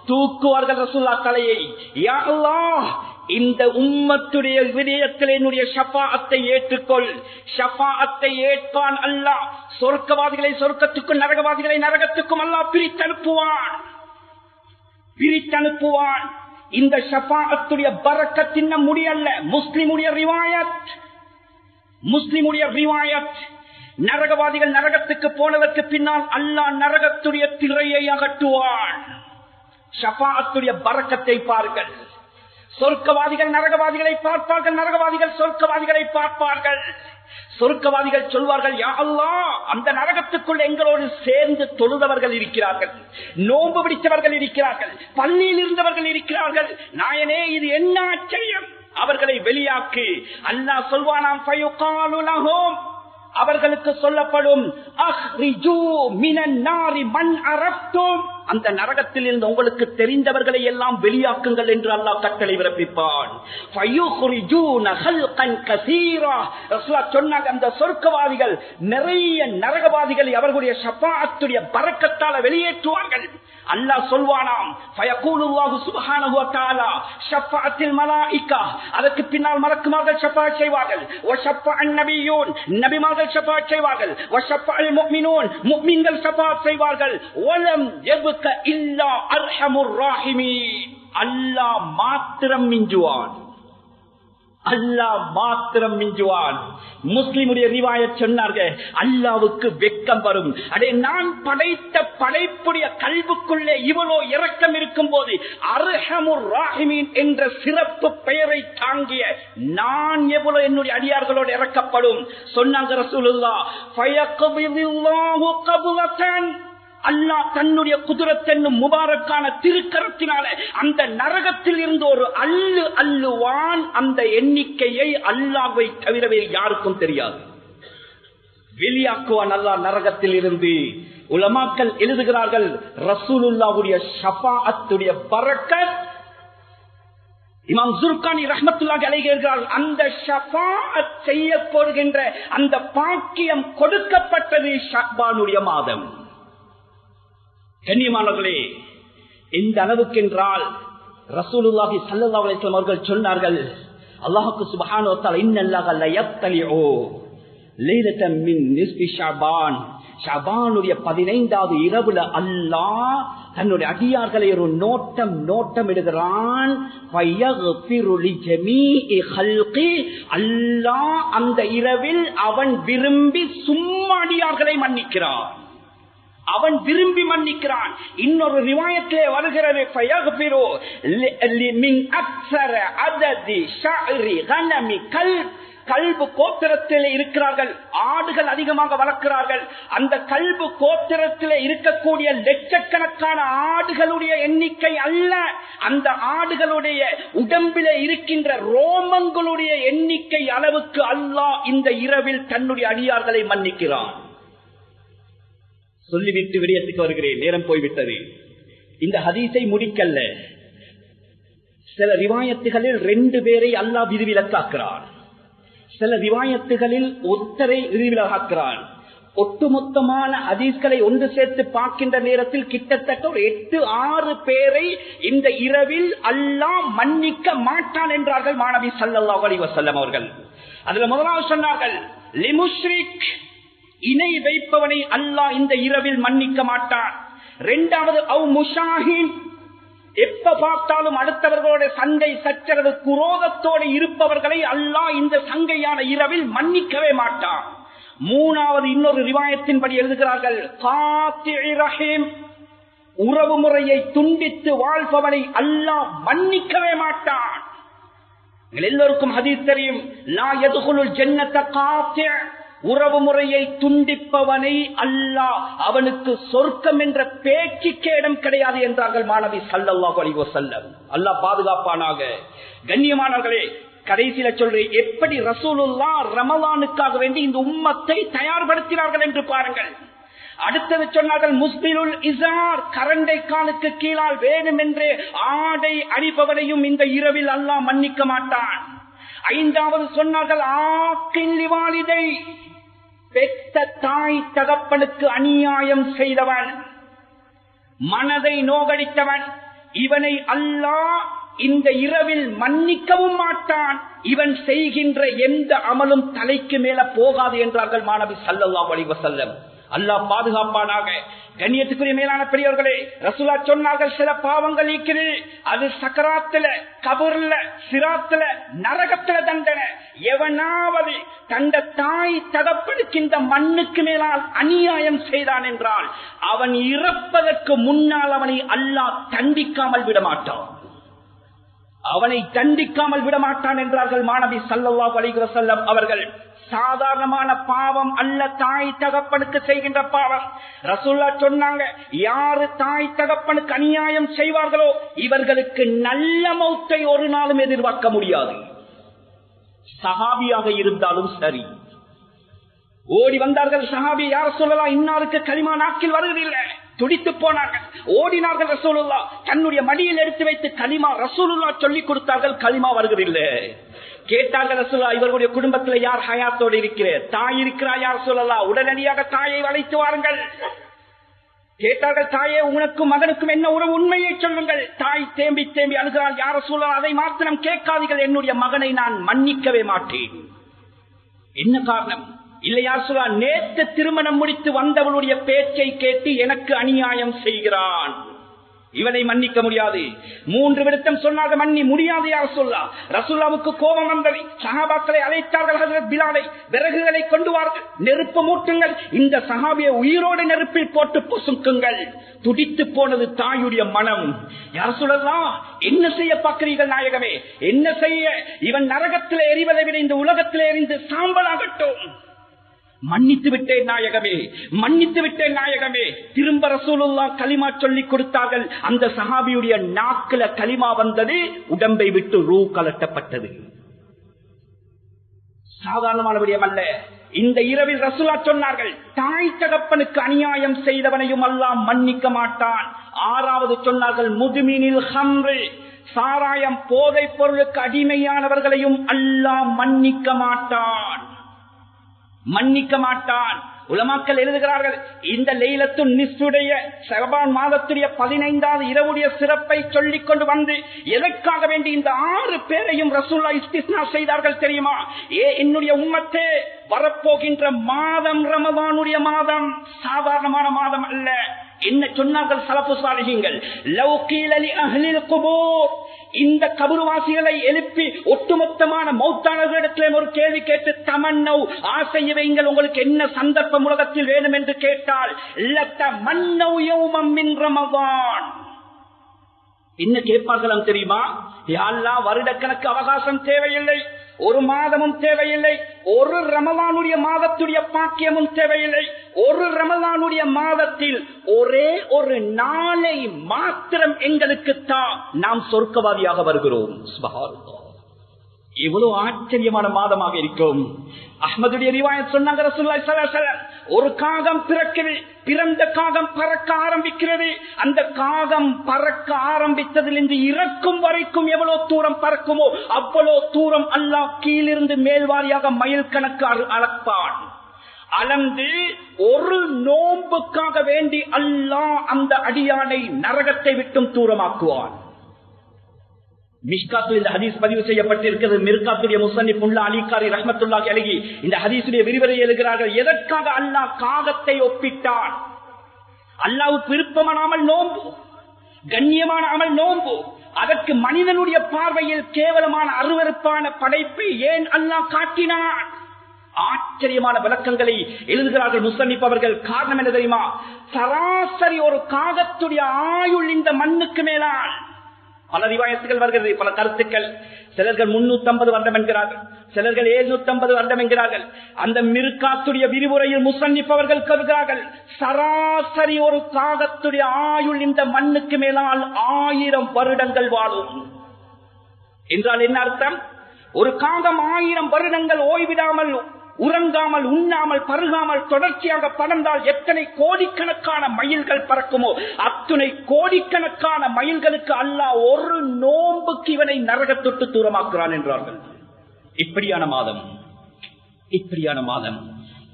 தூக்குவார்கள் ரசூலுல்லாஹ் தலையை. யா அல்லாஹ், இந்த உம்மத்துடைய விடயத்தில் என்னுடைய ஷஃபாஅத்தை ஏற்றுக்கொள். ஷஃபாஅத்தை ஏற்பான் அல்லாஹ். சொர்க்கவாதிகளை சொர்க்கத்துக்கும் நரகவாதிகளை நரகத்துக்கும் அல்லாஹ் பிரித்தனுப்புவான். இந்த ஷஃபாஅத்துடைய பரக்கத்தின் முடியல்ல, முஸ்லிமுடைய ரிவாயத். நரகவாதிகள் நரகத்துக்கு போனதற்கு பின்னால் அல்லாஹ் நரகத்துடைய திரையை அகற்றுவான். ஷஃபாஅத்துடைய பரக்கத்தை பாருங்கள். சொர்க்கவாதிகள் நரகவாதிகளை பார்ப்பார்கள், நரகவாதிகள் சொர்க்கவாதிகளை பார்ப்பார்கள். சொர்க்கவாதிகள் சொல்வார்கள், யா அல்லாஹ், அந்த நரகத்துக்குள் எங்களோடு சேர்ந்து தொழுதவர்கள் இருக்கிறார்கள், நோன்பு பிடித்தவர்கள் இருக்கிறார்கள், பள்ளியில் இருந்தவர்கள் இருக்கிறார்கள், நாயனே இது என்ன ஆச்சரியம், அவர்களை வெளியாக்கு. அல்லாஹ் சொல்வானாம், ஃபயுகாலு லஹும், அவர்களுக்கு சொல்லப்படும், அஹ்ரிஜூ மினன் நாரி மன் அரஃப்தும், அந்த நரகத்தில் இருந்து உங்களுக்கு தெரிந்தவர்களை எல்லாம் வெளியாக்குங்கள் என்று அல்லாஹ் கட்டளை பிறப்பிப்பான். சொன்னாங்க, அந்த சொர்க்கவாதிகள் நிறைய நரகவாதிகளை அவர்களுடைய ஷஃபாஅத்துடைய பரக்கத்தால வெளியேற்றுவார்கள். அல்லாஹ் சொல்வானாம், ஃபயகூலுல்லாஹு சுப்ஹானஹு வ தஆலா ஷஃபாஅத்தில் மலாயிகா, அதற்கு பின்னால் மலக்குமார்கள் ஷஃபாஅத் செய்வார்கள், வ ஷஃபஅன் நபியூன், நபிமார்கள் ஷஃபாஅத் செய்வார்கள், வ ஷஃபஅல் முஃமினூன், முஃமின்கள் ஷஃபாஅத் செய்வார்கள், வலம் யப்க இல்லா அர்ஹமுர் ராஹிமீன், அல்லாஹ் மாத்திரம் மிஞ்சுவான், அல்லாஹ் மாத்திரம் மிஞ்சுவான். முஸ்லிமுடைய ரிவாயத் சொன்னார்கள், அல்லாஹ்வுக்கு வெட்கம் வரும். அடே, நான் படைத்த படைப்புடைய கல்புக்குள்ளே இவ்வளோ இரக்கம் இருக்கும் போது அர்ஹமுர் ராஹிமீன் என்ற சிறப்பு பெயரை தாங்கிய நான் எவ்வளவு என்னுடைய அடியார்களோடு இறக்கப்படும். சொன்னாங்க ரசூலுல்லாஹ், ஃபயக்பிதுல்லாஹு கப்லத்தன், அல்லாஹ் தன்னுடைய குதிரத் என்னும் முபாரக்கான திருக்கரத்தினால அந்த நரகத்தில் இருந்து ஒரு அள்ளுவான். அந்த எண்ணிக்கையை அல்லாஹ்வை தவிர வேறு யாருக்கும் தெரியாது. வெளியாக்குவான் அல்லாஹ் நரகத்தில் இருந்து. உலமாக்கள் எழுதுகிறார்கள், ரசூலுல்லாஹ்வுடைய ஷஃபாஅத்துடைய பரக்கத், இமாம் ஜுர்கானி ரஹ்மத்துல்லாஹி அலைஹி எழுதுகிறார்கள், அந்த ஷஃபாஅத் செய்யப்படுகின்ற அந்த பாக்கியம் கொடுக்கப்பட்டது ஷஅபானுடைய மாதம். கண்ணியமானவர்களே, எந்த அளவுக்கு என்றால் ரசூலுல்லாஹி ஸல்லல்லாஹு அலைஹி வஸல்லம் அவர்கள் சொன்னார்கள், அல்லாஹ்வுக்கு சுப்ஹானஹு வ தஆலா இன்னல்லாஹ லா யத்தலிஉ லைலத்தன் மின் நிஸ்பி ஷஅபான், ஷஅபானுடைய 15வது இரவுல அல்லாஹ் தன்னுடைய அடியார்களை ஒரு நோட்டம் இடுகிறான். ஃபயக்ஃபிரு லிஜமீஇ ஹல்கி, அல்லாஹ் அந்த இரவில் அவன் விரும்பி சும்மா அடியார்களை மன்னிக்கிறான், அவன் விரும்பி மன்னிக்கிறான். இன்னொரு ரிவாயத்திலே வருகிறது, ஃபயக்ஃபிரு மின் அக்ஸர அததி ஷஅரி கனமி கல்பு கோத்திரத்தில் இருக்கிறார்கள், ஆடுகள் அதிகமாக வளர்க்கிறார்கள். அந்த கல்பு கோத்திரத்தில் இருக்கக்கூடிய லட்சக்கணக்கான ஆடுகளுடைய எண்ணிக்கை அல்ல, அந்த ஆடுகளுடைய உடம்பிலே இருக்கின்ற ரோமங்களுடைய எண்ணிக்கை அளவுக்கு அல்லாஹ் இந்த இரவில் தன்னுடைய அடியார்களை மன்னிக்கிறான். சொல்லிவிட்டு விடயத்துக்கு வருகிறேன், நேரம் போய்விட்டது. இந்த ஹதீஸை முடிக்கல்ல, சில ரிவாயத்துகளில் 2 பேரை அல்லாஹ் விதிவிலக்காக்குறான், சில ரிவாயத்துகளில் ஒருத்தரை விதிவிலக்காக்குறான். ஒட்டுமொத்தமான ஹதீஸ்களை ஒன்று சேர்த்து பார்க்கின்ற நேரத்தில் கிட்டத்தட்ட ஒரு 8-6 பேரை இந்த இரவில் அல்லாஹ் மன்னிக்க மாட்டான் என்றார்கள் மாணவி ஸல்லல்லாஹு அலைஹி வஸல்லம் அவர்கள். அதுல முதலாவது சொன்னார்கள், லிமுஷ்ரிக், இணை வைப்பவனை அல்லாஹ் இந்த இரவில் மன்னிக்க மாட்டான். இரண்டாவது, அவ் முஷாஹின், எப்ப பார்த்தாலும் அடுத்தவர்களோட சண்டை சச்சரவு குரோதத்தோடு இருப்பவர்களை அல்லாஹ் இந்த சங்கையான இரவில் மன்னிக்கவே மாட்டான். மூணாவது, இன்னொரு ரிவாயத்தின்படி எழுதுகிறார்கள், காத்திஇ ரஹீம், உறவு முறையை துண்டித்து வாழ்பவனை அல்லாஹ் மன்னிக்கவே மாட்டான். எல்லோருக்கும் ஹதீஸ் தெரியும், லா யதுகுலுல் ஜன்னத காத்தி', உறவு முறையை துண்டிப்பவனை அல்லாஹ் அவனுக்கு சொர்க்கம் என்ற பேச்சுக்கே இடம் கிடையாது என்றார்கள் மாணவி ஸல்லல்லாஹு அலைஹி வஸல்லம். அல்லாஹ் பாதுகாப்பானாக. கண்ணியமானவர்களே, கடைசியில சொல்றேன், எப்படி ரசூலுல்லாஹ் ரமலானுக்காக வேண்டி இந்த உம்மத்தை தயார்படுத்தினார்கள் என்று பாருங்கள். அடுத்தது சொன்னார்கள், முஸ்பிலுல் இசார், கரண்டை காலுக்கு கீழால் வேணும் என்று ஆடை அணிபவனையும் இந்த இரவில் அல்லாஹ் மன்னிக்க மாட்டான். ஐந்தாவது சொன்னார்கள், ஆக்கில் லிவாலிதை, பெற்ற தாய் தகப்பனுக்கு அநியாயம் செய்தவன், மனதை நோகடித்தவன், இவனை அல்லாஹ் இந்த இரவில் மன்னிக்கவும் மாட்டான். இவன் செய்கின்ற எந்த அமலும் தலைக்கு மேல போகாது என்றார்கள் மாணவி ஸல்லல்லாஹு அலைஹி வஸல்லம். அல்லாஹ் பாதுகாப்பானாக. கண்ணியத்துக்குரிய மேலான பெரியவர்களே, ரசூலா சொன்னார்கள், சில பாவங்கள் இருக்கிறது, அது சக்கராத்துல, கபர்ல, சிராத்துல, நரகத்துல தண்டனை. எவனாவது தந்த தாய் தகப்பனுக்கு இந்த மண்ணுக்கு மேலால் அநியாயம் செய்தான் என்றால் அவன் இறப்பதற்கு முன்னால் அவனை அல்லாஹ் தண்டிக்காமல் விடமாட்டான். அவனை தண்டிக்காமல் விடமாட்டான் என்றார்கள் மாணவி ஸல்லல்லாஹு அலைஹி வஸல்லம் அவர்கள். சாதாரணமான பாவம் அல்ல தாய் தகப்பனுக்கு செய்கின்ற பாவம். ரசூலுல்லாஹ் சொன்னாங்க, யாரு தாய் தகப்பனுக்கு அநியாயம் செய்வார்களோ இவர்களுக்கு நல்ல மௌத்தை ஒரு நாளும் எதிர்பார்க்க முடியாது. சஹாபியாக இருந்தாலும் சரி. ஓடி வந்தார்கள் சஹாபி, யார் ரசூலுல்லாஹ், இன்னாருக்கு கலிமா நாக்கில் வருவதில்லை. துடித்து போனார்கள், ஓடினார்கள். ரசூலுல்லாஹ் தன்னுடைய மடியில் எடுத்து வைத்து கலிமா ரசூலுல்லாஹ் சொல்லிக் கொடுத்தார்கள், கலிமா வருவதில்லை. கேட்டார்கள், ரசூலுல்லாஹ் இவர்களுடைய குடும்பத்தில் யார் ஹயாத்தோடு இருக்கிறார், தாய் இருக்கிறா யார் ரசூலுல்லாஹ்? உடனடியாக தாயை அழைத்து வாருங்கள். கேட்டார்கள், தாயே உனக்கும் மகனுக்கும் என்ன உறவு, உண்மையை சொல்லுங்கள். தாய் தேம்பி தேம்பி அழுகிறாள், யார் ரசூலுல்லாஹ் அதை மாத்திரம் கேட்காதீர்கள், என்னுடைய மகனை நான் மன்னிக்கவே மாட்டேன். என்ன காரணம்? இல்லையா சொல்லா, நேற்று திருமணம் முடித்து வந்தவளுடைய பேச்சை கேட்டு எனக்கு அநியாயம் செய்கிறான், இவனை மன்னிக்க முடியாது. 3 விருத்தம் சொன்னாங்க, மன்னி முடியாது யார் சொல்லா. ரசூலுல்லாஹ்வுக்கு கோபம் வந்தது. சஹாபாக்களை அழைத்தார்கள், ஹஜ்ரத் பிலாலை, விறகுகளை கொண்டு வாருங்கள், நெருப்பு மூட்டுங்கள், இந்த சஹாபியை உயிரோடு நெருப்பில் போட்டு பொசுக்குங்கள். துடித்து போனது தாயுடைய மனம். யார் சொல்லலாம், என்ன செய்ய பார்க்கிறீர்கள் நாயகமே, என்ன செய்ய? இவன் நரகத்தில் எரிவதை விட இந்த உலகத்தில் எரிந்து சாம்பலாகட்டும். மன்னித்து விட்டேன் நாயகமே, மன்னித்து விட்டேன் நாயகமே. திரும்ப ரசூலுல்லாஹ் கலிமா சொல்லிக் கொடுத்தார்கள். அந்த சஹாபியுடைய நாக்குல கலிமா வந்தது, உடம்பை விட்டு ரூ கலட்டப்பட்டது. சாதாரணமான விடயம் அல்ல. இந்த இரவில் ரசூலுல்லாஹ் சொன்னார்கள், தாய் தகப்பனுக்கு அநியாயம் செய்தவனையும் அல்லாஹ் மன்னிக்க மாட்டான். 6வது சொன்னார்கள், முதுமினில் ஹம்ரு, சாராயம் போதைப் பொருளுக்கு அடிமையானவர்களையும் அல்லாஹ் மன்னிக்க மாட்டான், மன்னிக்க மாட்டான். உலமாக்கள் எழுதுகிறார்கள், இந்த லைலத்துல் நிஸ்ஃபுடைய ஷஅபான் மாதத்துடைய 15வது இரவுடைய சிறப்பை சொல்லிக் கொண்டு வந்து எதற்காக வேண்டி இந்த 6 பேரையும் ரசூலுல்லாஹ் இஸ்திஸ்னா செய்தார்கள் தெரியுமா? என்னுடைய உம்மத்தே, வரப்போகின்ற மாதம் ரமதானுடைய மாதம், சாதாரணமான மாதம் அல்ல. என்ன சொன்னார்கள் சலஃபு சாலிஹீன்கள்? லவ் கீல லி அஹ்லில் குபூர், இந்த கபர்வாசிகளை எழுப்பி ஒட்டுமொத்தமான மௌத்தானவர்களிடத்தில் ஒரு கேள்வி கேட்டு, தமன்னவ், ஆசை வைங்கள், உங்களுக்கு என்ன சந்தர்ப்பம் உலகத்தில் வேணும் என்று கேட்டால், லதமன்னவ் யௌமம் மின் ரமதான், என்ன கேட்பார்களாம் தெரியுமா? யா அல்லாஹ், வருடக்கணக்கு அவகாசம் தேவையில்லை, ஒரு மாதமும் தேவையில்லை, ஒரு ரமலானுடைய மாதத்துடைய பாக்கியமும் தேவையில்லை, ஒரு ரமலானுடைய மாதத்தில் ஒரே ஒரு நாளை மாத்திரம் எங்களுக்கு தான், நாம் சொர்க்கவாதியாக வருகிறோம். சுப்ஹானல்லாஹ், எவ்வளவு ஆச்சரியமான மாதமாக இருக்கும். அஹ்மதுடைய ரிவாயத் சொன்னாங்க, ரசூலுல்லாஹி ஸல்லல்லாஹு அலைஹி வஸல்லம், ஒரு காகம் பிறக்கிறது, பிறந்த காகம் பறக்க ஆரம்பிக்கிறது. அந்த காகம் பறக்க ஆரம்பித்ததிலிருந்து இறக்கும் வரைக்கும் எவ்வளவு தூரம் பறக்குமோ அவ்வளவு தூரம் அல்லாஹ் கீழிருந்து மேல்வாரியாக மைல் கணக்கு அளப்பான். அளந்து ஒரு நோன்புக்காக வேண்டி அல்லாஹ் அந்த அடியானை நரகத்தை விட்டும் தூரமாக்குவான். மிஷ்காத்தில் இந்த ஹதீஸ் பதிவு செய்யப்பட்டிருக்கிறது. மிர்காத்துடைய முஸன்னிஃப் முல்லா அலிகாரி ரஹ்மத்துல்லாஹி அலைஹி இந்த ஹதீஸுடைய விரிவுரை எழுதுகிறார்கள். எதற்காக அல்லாஹ் காகத்தை ஒப்பிட்டான்? அல்லாஹ்வுக்கு விருப்பமானால் நோன்பு, கண்ணியமான அமல் நோன்பு, அதற்கு மனிதனுடைய பார்வையில் கேவலமான அருவருப்பான படைப்பை ஏன் அல்லாஹ் காட்டினான்? ஆச்சரியமான விளக்கங்களை எழுதுகிறார்கள் முஸன்னிஃப் அவர்கள். காரணம் என்ன தெரியுமா? சராசரி ஒரு காகத்துடைய ஆயுள் இந்த மண்ணுக்கு மேலால். பல ரிவாயத்துகள் வருகிறது, பல கருத்துக்கள். சிலர்கள் 350 வருடம் என்கிறார்கள், சிலர்கள் 750 வருடம் என்கிறார்கள். அந்த மிர்காத்துடைய விரிவுரையில் முஸன்னிஃப் அவர்கள் கருதுகிறார்கள், சராசரி ஒரு காகத்துடைய ஆயுள் இந்த மண்ணுக்கு மேலால் 1000 வருடங்கள் வாழும் என்றால் என்ன அர்த்தம்? ஒரு காகம் 1000 வருடங்கள் ஓய்விடாமல், உறங்காமல், உண்ணாமல், பருகாமல் தொடர்ச்சியாக பறந்தால் எத்தனை கோடிக்கணக்கான மைல்கள் பறக்குமோ அத்துணை கோடிக்கணக்கான மைல்களுக்கு அல்லாஹ் ஒரு நோன்புக்கு இவனை நரகத்தொட்டு தூரமாக்குறான் என்றார்கள். இப்படியான மாதம், இப்படியான மாதம்.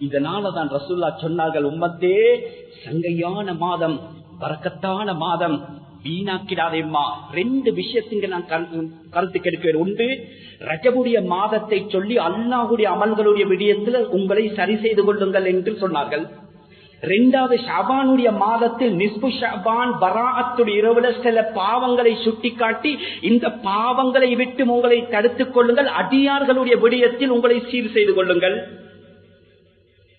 இதனாலதான் ரசூலுல்லாஹ் சொன்னார்கள், உம்மத்தே சங்கையான மாதம், பரக்கத்தான மாதம், வீணாக்கிடாதேம்மா. 2 விஷயத்துக்கு நான் கருத்து கெடுக்கிறேன். ஒன்று, ரஜபுடைய மாதத்தை சொல்லி அல்லாஹ்வுடைய அமல்களுடைய விடயத்தில் உங்களை சரி செய்து கொள்ளுங்கள் என்று சொன்னார்கள். 2வது, ஷாபானுடைய மாதத்தில் நிஸ்பு ஷாபான் பராஅத்துடைய இரவுல சில பாவங்களை சுட்டிக்காட்டி இந்த பாவங்களை விட்டு உங்களை தடுத்துக் கொள்ளுங்கள், அடியார்களுடைய விடயத்தில் உங்களை சீர் செய்து கொள்ளுங்கள்.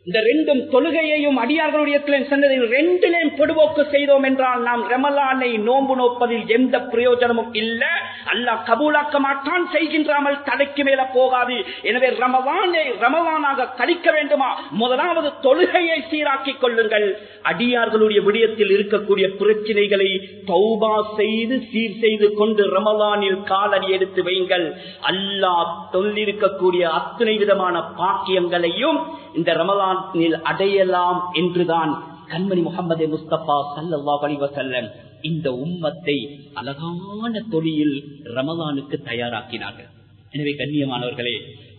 இந்த 2 தொழுகையையும் அடியார்களுடைய சென்றதை 2லையும் பொடுபோக்கு செய்தோம் என்றால் நாம் ரமலானை நோன்பு நோப்பதில் எந்த பிரயோஜனமும் இல்லை. அல்லாஹ் கபூலாக்க மாட்டான். செய்கின்றாமல் தடைக்கு மேல போகாது. எனவே ரமலானை ரமலானாக கழிக்க வேண்டுமா? முதலாவது தொழுகையை சீராக்கிக் கொள்ளுங்கள். அடியார்களுடைய விடயத்தில் இருக்கக்கூடிய பிரச்சனைகளை தௌபா செய்து சீர் செய்து கொண்டு ரமலானில் காலடி எடுத்து வையுங்கள். அல்லாஹ் சொல்லிருக்கக்கூடிய அத்தனை விதமான பாக்கியங்களையும் இந்த ரமலானில் அடையலாம் என்றுதான் கண்மணி முஹம்மது முஸ்தபா ஸல்லல்லாஹு அலைஹி வஸல்லம் இந்த உம்மத்தை அழகான தொழில் ரமலானுக்கு தயாராக்கினார்கள். எனவே கண்ணியமானவர்களே,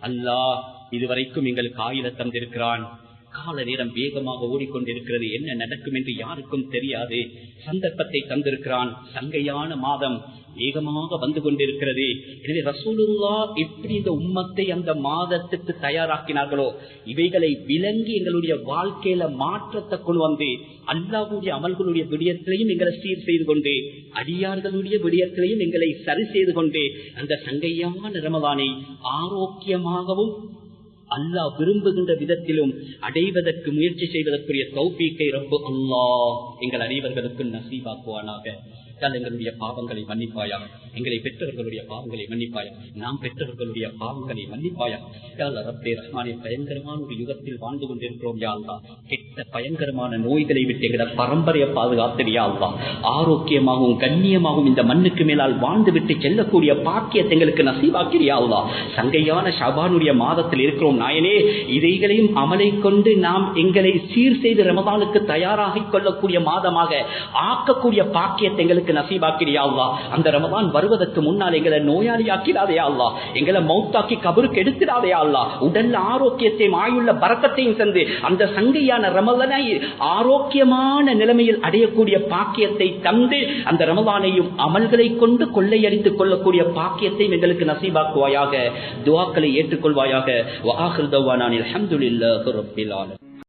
அல்லாஹ் இதுவரைக்கும் எங்களுக்கு ஆயுள தந்திருக்கிறான். கால நேரம் வேகமாக ஓடிக்கொண்டிருக்கிறது, என்ன நடக்கும் என்று யாருக்கும் தெரியாது. சந்தர்ப்பத்தை தந்திருக்கிறான். சங்கையான மாதம் வேகமாக வந்து கொண்டிருக்கிறது. எனவே ரசூலுல்லாஹ் எப்படி இந்த உம்மத்தை அந்த மாதத்துக்கு தயாராக்கினார்களோ இவைகளை விளங்கி எங்களுடைய வாழ்க்கையில மாற்றத்தை கொண்டு வந்து அல்லாஹ்வுடைய அமல்களுடைய விடயத்திலையும் எங்களை சீர் செய்து கொண்டு அடியார்களுடைய விடயத்திலையும் எங்களை சரி செய்து கொண்டு அந்த சங்கையான ரமலானை ஆரோக்கியமாகவும் அல்லாஹ் விரும்புகின்ற விதத்திலும் அடைவதற்கு முயற்சி செய்வதற்குரிய தௌஃபீக்கை ரப்பு அல்லாஹ் எங்கள் அனைவர்களுக்கு நசீபாக்குவானாக. எங்களுடைய பாவங்களை மன்னிப்பாயா, எங்களை பெற்றவர்களுடைய பாவங்களை மன்னிப்பாயா, நாம் பெற்றவர்களுடைய பாவங்களை மன்னிப்பாயா. ரப்பே ரஹ்மானே, பயங்கரமான ஒரு யுகத்தில் வாழ்ந்து கொண்டிருக்கிறோம் யா அல்லாஹ். கெட்ட பயங்கரமான நோய்களை விட்டு எங்கள பரம்பரையை பாதுகாத்தடியா அல்லாஹ். ஆரோக்கியமாகவும் கண்ணியமாகவும் இந்த மண்ணுக்கு மேலால் வாழ்ந்து விட்டு செல்லக்கூடிய பாக்கியத்தை எங்களுக்கு நசீபாக்கிறியா அல்லாஹ். சங்கையான ஷாபானுடைய மாதத்தில் இருக்கிறோம் நாயனே. இதைகளையும் அமலை கொண்டு நாம் எங்களை சீர் செய்து ரமதானுக்கு தயாராகிக் கொள்ளக்கூடிய மாதமாக ஆக்கக்கூடிய பாக்கியத்தை எங்களுக்கு நசீபாக்கிறியா அல்லாஹ். அந்த ரமதான் வருவதற்கு முன்னால் எங்களை நோயாளி ஆக்கிடாதே அல்லாஹ். எங்களை மௌத்தாக்கி கபருக்கு எடுத்துடாதே அல்லாஹ். உடல் ஆரோக்கியத்தையும் ஆயுள்ள பரக்கத்தையும் சென்று அந்த சங்கையான ரமலானை ஆரோக்கியமான நிலைமையில் அடையக்கூடிய பாக்கியத்தை தந்து அந்த ரமலானையும் அமல்களை கொண்டு கொள்ளையடித்துக் கொள்ளக்கூடிய பாக்கியத்தையும் எங்களுக்கு நசீபாக்குவாயாக. துஆக்களை ஏற்றுக்கொள்வாயாக. வஆகிரு தஅவானா அல்ஹம்துலில்லாஹி ரப்பில் ஆலமீன்.